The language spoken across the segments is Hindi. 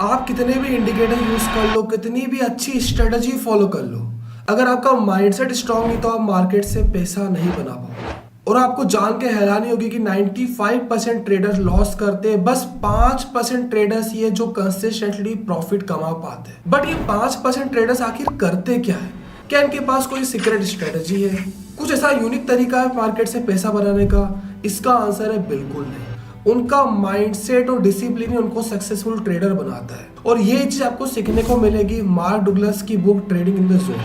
आप कितने भी इंडिकेटर यूज कर लो, कितनी भी अच्छी स्ट्रेटजी फॉलो कर लो, अगर आपका माइंडसेट स्ट्रांग नहीं तो आप मार्केट से पैसा नहीं बना पाओगे। और आपको जान के हैरानी होगी कि 95% ट्रेडर्स लॉस करते हैं, बस 5% ट्रेडर्स ये जो कंसिस्टेंटली प्रॉफिट कमा पाते हैं। बट ये 5% ट्रेडर्स आखिर करते क्या है? क्या इनके पास कोई सीक्रेट स्ट्रेटजी है? कुछ ऐसा यूनिक तरीका है मार्केट से पैसा बनाने का? इसका आंसर है बिल्कुल नहीं। उनका माइंडसेट और डिसिप्लिन ही उनको सक्सेसफुल ट्रेडर बनाता है। और ये चीज आपको सीखने को मिलेगी मार्क डुगलस की book trading in the zone.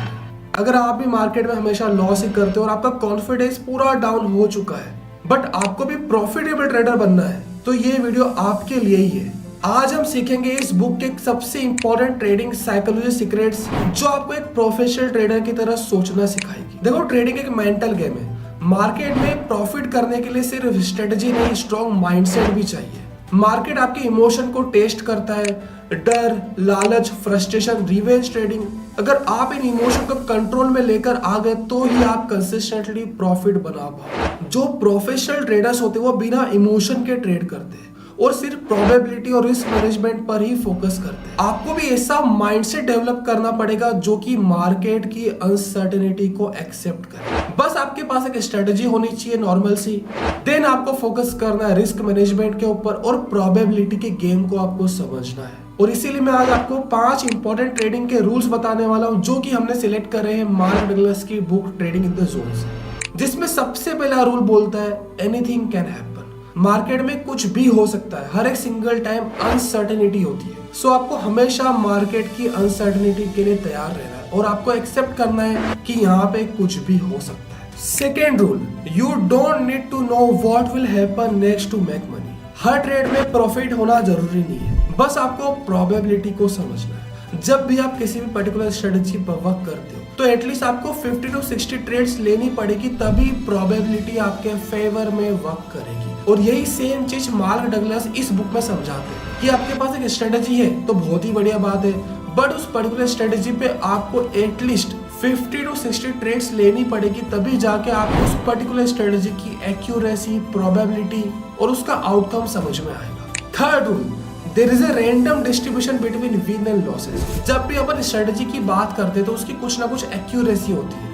अगर आप भी मार्केट में हमेशा लॉस ही करते हो और आपका कॉन्फिडेंस पूरा डाउन हो चुका है, बट आपको भी प्रॉफिटेबल ट्रेडर बनना है, तो ये वीडियो आपके लिए ही है। आज हम सीखेंगे इस बुक के सबसे इंपॉर्टेंट ट्रेडिंग साइकोलॉजी सीक्रेट्स, जो आपको एक प्रोफेशनल ट्रेडर की तरह सोचना सिखाएगी। देखो, ट्रेडिंग एक मेंटल गेम है। मार्केट में प्रॉफिट करने के लिए सिर्फ स्ट्रेटजी नहीं, स्ट्रॉन्ग माइंडसेट भी चाहिए। मार्केट आपके इमोशन को टेस्ट करता है, डर, लालच, फ्रस्ट्रेशन, रिवेंज ट्रेडिंग। अगर आप इन इमोशन को कंट्रोल में लेकर आ गए तो ही आप कंसिस्टेंटली प्रॉफिट बना पाओ। जो प्रोफेशनल ट्रेडर्स होते हैं वो बिना इमोशन के ट्रेड करते हैं और सिर्फ प्रोबेबिलिटी और रिस्क मैनेजमेंट पर ही फोकस करते हैं। आपको भी ऐसा माइंडसेट डेवलप करना पड़ेगा जो कि मार्केट की अनसर्टेनिटी को एक्सेप्ट करे। बस आपके पास एक स्ट्रेटजी होनी चाहिए नॉर्मल सी। देन आपको फोकस करना है रिस्क मैनेजमेंट के ऊपर और प्रोबेबिलिटी के गेम को आपको समझना है। और इसीलिए मैं आज आपको 5 इंपॉर्टेंट ट्रेडिंग के रूल्स बताने वाला हूं, जो कि हमने सिलेक्ट करे हैं मार्क डगलस की book trading in the zone से। जिसमें सबसे पहला रूल बोलता है एनीथिंग कैन हैपन। मार्केट में कुछ भी हो सकता है, हर एक सिंगल टाइम अनसर्टेनिटी होती है। सो आपको हमेशा मार्केट की अनसर्टेनिटी के लिए तैयार रहना है और आपको एक्सेप्ट करना है कि यहाँ पे कुछ भी हो सकता है। Second rule, you don't need to know what will happen next to make money. हर ट्रेड में प्रॉफिट होना जरूरी नहीं है, बस आपको प्रोबेबिलिटी को समझना है। जब भी आप किसी भी पर्टिकुलर स्ट्रेटजी पर वर्क करते हो तो एटलीस्ट आपको 50 to 60 ट्रेड्स लेनी पड़ेगी, तभी प्रोबेबिलिटी आपके फेवर में वर्क करेगी। और यही सेम चीज मार्क डगलस इस बुक में समझाते हैं कि आपके पास एक स्ट्रेटजी है तो बहुत ही बढ़िया बात है, बट उस पर्टिकुलर स्ट्रेटजी पे आपको एटलीस्ट 50 to 60 ट्रेड्स लेनी पड़ेगी, तभी जाके आपको उस पर्टिकुलर स्ट्रेटजी की एक्यूरेसी, प्रोबेबिलिटी और उसका आउटकम समझ में आएगा। Third rule, there is a random distribution between win and losses. जब भी अपन स्ट्रेटजी की बात करते हैं तो उसकी कुछ ना कुछ एक्यूरेसी होती है,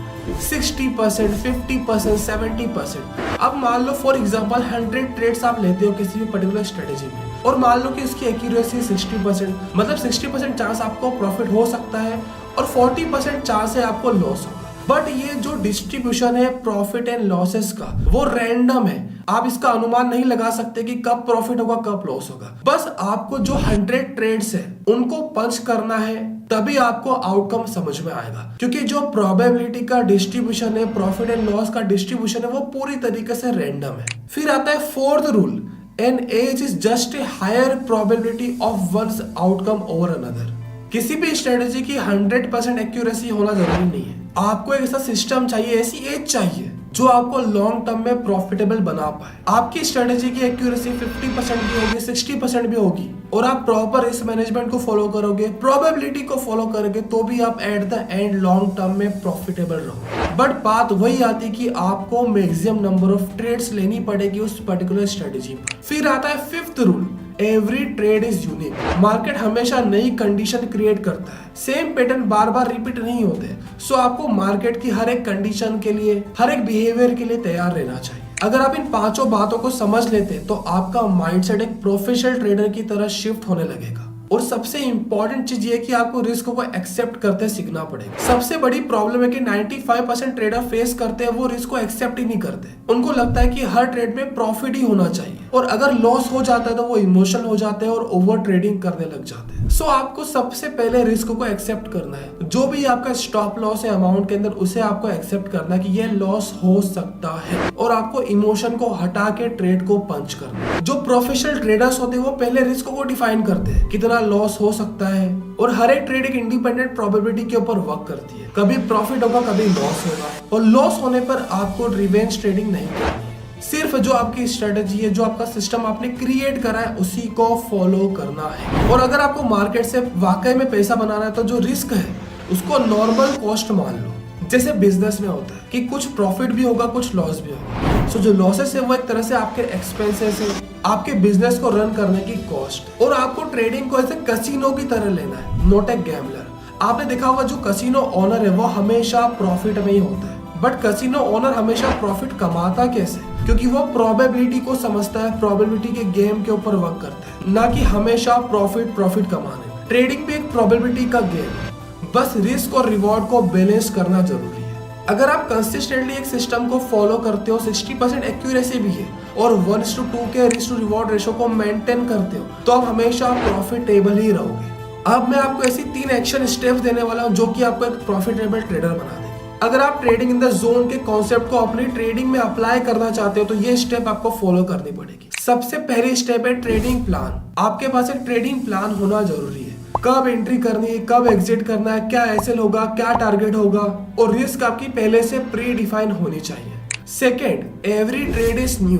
60%, 50%, 70%। अब मान लो फॉर एग्जांपल 100 ट्रेड्स आप लेते हो किसी भी पर्टिकुलर स्ट्रेटजी में और मान लो कि उसकी एक्यूरेसी 60%, मतलब 60% चांस आपको प्रॉफिट हो सकता है और 40% चांस है आपको लॉस होगा। बट ये जो डिस्ट्रीब्यूशन है प्रॉफिट एंड लॉसेस का, वो रैंडम है। आप इसका अनुमान नहीं लगा सकते कि कब प्रॉफिट होगा कब लॉस होगा। बस आपको जो 100 ट्रेड्स है उनको पंच करना है, तभी आपको आउटकम समझ में आएगा। क्योंकि जो प्रोबेबिलिटी का डिस्ट्रीब्यूशन है, प्रॉफिट एंड लॉस का डिस्ट्रीब्यूशन है, वो पूरी तरीके से रैंडम है। फिर आता है fourth rule, an edge is just a higher probability of one's outcome over another. किसी भी स्ट्रेटजी की 100% एक्यूरेसी होना जरूरी नहीं है। आपको एक ऐसा सिस्टम चाहिए, ऐसी एज चाहिए जो आपको लॉन्ग टर्म में प्रॉफिटेबल बना पाए। आपकी स्ट्रेटजी की एक्यूरेसी 50% भी होगी, 60% भी होगी और आप प्रॉपर रिस्क मैनेजमेंट को फॉलो करोगे, प्रोबेबिलिटी को फॉलो करोगे, तो भी आप at the end long term में प्रॉफिटेबल रहोगे। बट बात वही आती कि आपको मैक्सिमम नंबर ऑफ ट्रेड्स लेनी पड़ेगी उस पर्टिकुलर स्ट्रेटजी पर। फिर आता है fifth rule, every trade is unique. Market हमेशा नई कंडीशन क्रिएट करता है, सेम पैटर्न बार बार रिपीट नहीं होते। सो आपको मार्केट की हर एक कंडीशन के लिए, हर एक बिहेवियर के लिए तैयार रहना चाहिए। अगर आप इन 5 बातों को समझ लेते तो आपका माइंडसेट एक प्रोफेशनल ट्रेडर की तरह शिफ्ट होने लगेगा। और सबसे इंपॉर्टेंट चीज ये कि आपको रिस्क को एक्सेप्ट करते सीखना पड़ेगा। सबसे बड़ी प्रॉब्लम है कि 95% ट्रेडर फेस करते हैं, वो रिस्क को एक्सेप्ट ही नहीं करते। उनको लगता है कि हर ट्रेड में प्रॉफिट ही होना चाहिए और अगर लॉस हो जाता है तो वो इमोशनल हो जाते हैं और ओवर ट्रेडिंग करने लग जाते हैं। सो आपको सबसे पहले रिस्क को एक्सेप्ट करना है। जो भी आपका स्टॉप लॉस है अमाउंट के अंदर, उसे आपको एक्सेप्ट करना है कि ये लॉस हो सकता है और आपको इमोशन को हटा के ट्रेड को पंच करना है। जो प्रोफेशनल ट्रेडर्स होते हैं वो पहले रिस्क को डिफाइन करते हैं, कितना लॉस हो सकता है, और हर एक ट्रेड एक इंडिपेंडेंट प्रोबेबिलिटी के ऊपर वर्क करती है। कभी प्रॉफिट होगा, कभी लॉस होगा, और लॉस होने पर आपको रिवेंज ट्रेडिंग नहीं करनी। सिर्फ जो आपकी स्ट्रेटजी है, जो आपका सिस्टम आपने क्रिएट करा है, उसी को फॉलो करना है। और अगर आपको मार्केट से वाकई में पैसा बनाना है तो जो रिस्क है उसको नॉर्मल कॉस्ट मान लो। जैसे बिजनेस में होता है कि कुछ प्रॉफिट भी होगा, कुछ लॉस भी होगा। सो जो लॉसेस है वो एक तरह से आपके एक्सपेंसेस है, आपके बिजनेस को रन करने की कॉस्ट। और आपको ट्रेडिंग को ऐसे कसिनो की तरह लेना है, नॉट ए गैम्बलर। आपने देखा होगा जो कसिनो ओनर है वो हमेशा प्रॉफिट में ही होता है, बट कसिनो ओनर हमेशा प्रॉफिट कमाता कैसे? क्योंकि वो प्रोबेबिलिटी को समझता है, प्रोबेबिलिटी के गेम के ऊपर वर्क करता है, ना कि हमेशा प्रॉफिट कमाने। ट्रेडिंग भी एक प्रोबेबिलिटी का गेम है, बस रिस्क और रिवॉर्ड को बैलेंस करना जरूरी है। अगर आप कंसिस्टेंटली एक सिस्टम को फॉलो करते हो, 60% एक्यूरेसी भी है और 1:2 के रिस्क टू रिवॉर्ड रेशो को मेंटेन करते हो, तो आप हमेशा प्रॉफिटेबल ही रहोगे। अब मैं आपको ऐसी 3 एक्शन स्टेप्स देने वाला हूं जो कि आपको एक प्रॉफिटेबल ट्रेडर बना देगी। अगर आप ट्रेडिंग इन द जोन के कॉन्सेप्ट को अपनी ट्रेडिंग में अप्लाई करना चाहते हो तो ये स्टेप आपको फॉलो करनी पड़ेगी। सबसे पहली स्टेप है ट्रेडिंग प्लान। आपके पास एक ट्रेडिंग प्लान होना जरूरी है। कब एंट्री करनी है, कब एग्जिट करना है, क्या एसएल होगा, क्या टारगेट होगा, और रिस्क आपकी पहले से प्री डिफाइन होनी चाहिए। Second, every trade is new.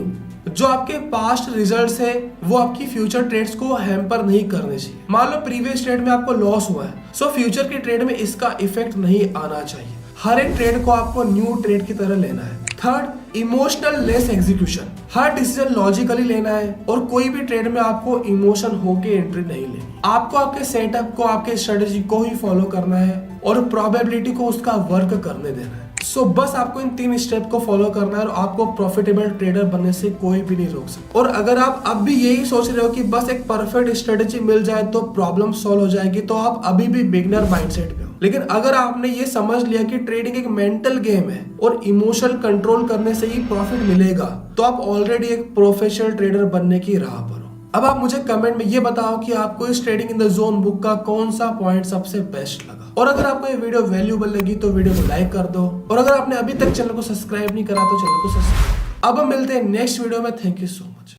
जो आपके पास्ट रिजल्ट्स है वो आपकी फ्यूचर ट्रेड्स को हैम्पर नहीं करने चाहिए। मान लो प्रीवियस ट्रेड में आपको लॉस हुआ है, सो फ्यूचर के ट्रेड में इसका इफेक्ट नहीं आना चाहिए। हर एक ट्रेड को आपको न्यू ट्रेड की तरह लेना है। Third, emotional less execution. हर डिसीजन लॉजिकली लेना है और कोई भी ट्रेड में आपको इमोशन होके एंट्री नहीं लेनी। आपको आपके सेटअप को, आपके स्ट्रेटेजी को ही फॉलो करना है और प्रोबेबिलिटी को उसका वर्क करने देना है। सो बस आपको इन 3 स्टेप को फॉलो करना है और आपको प्रॉफिटेबल ट्रेडर बनने से कोई भी नहीं रोक सकता। और अगर आप अब भी यही सोच रहे हो कि बस एक परफेक्ट स्ट्रेटेजी मिल जाए तो प्रॉब्लम सॉल्व हो जाएगी, तो आप अभी भी बिगिनर माइंडसेट पे हो। लेकिन अगर आपने ये समझ लिया कि ट्रेडिंग एक मेंटल गेम है और इमोशनल कंट्रोल करने से ही प्रॉफिट मिलेगा, तो आप ऑलरेडी एक प्रोफेशनल ट्रेडर बनने की राह पर हो। अब आप मुझे कमेंट में ये बताओ कि आपको इस trading in the zone book का कौन सा पॉइंट सबसे बेस्ट लगा। और अगर आपको ये वीडियो वैल्यूएबल लगी तो वीडियो को लाइक कर दो, और अगर आपने अभी तक चैनल को सब्सक्राइब नहीं करा तो चैनल को सब्सक्राइब। अब हम मिलते हैं नेक्स्ट वीडियो में। Thank you so much.